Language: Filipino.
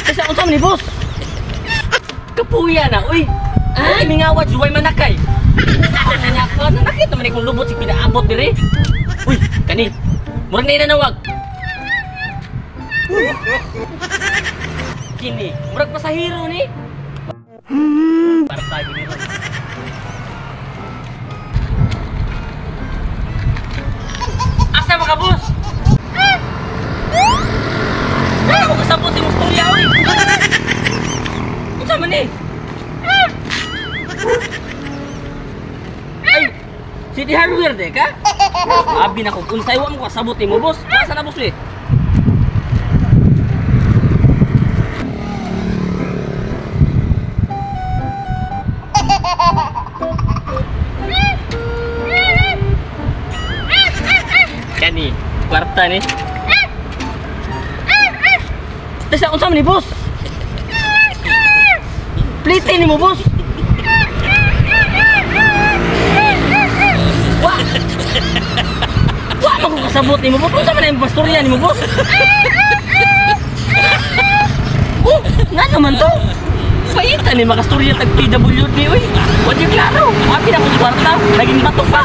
Kasi unsa man ni boss? Kapuya na, uy. Ay, mingawat juway manakay. Anya ko, nakita man ikong lubot si pinaabot dire. Uy, kani. Murag na inanawag. Kini, murag pasahero ni. Para tayo ni. Asa mga boss? Wala ko kasabot si mong storya, uy. Unsa man ni? Ay, City Hardware de ka? Abi na ko, unsay wa mo kasabot mo, boss. Asa na boss eh? Kani, kwarta ni. Tesa unsa man ni boss? Plite ni mo boss. Wa mo ko kasabot ni mo boss. Unsa man ang pastorya ni mo boss? Oh, nga naman to. Paita ni makastorya tag PWD oy. Wa di klaro. Abi na ko kwarta, naging batok pa.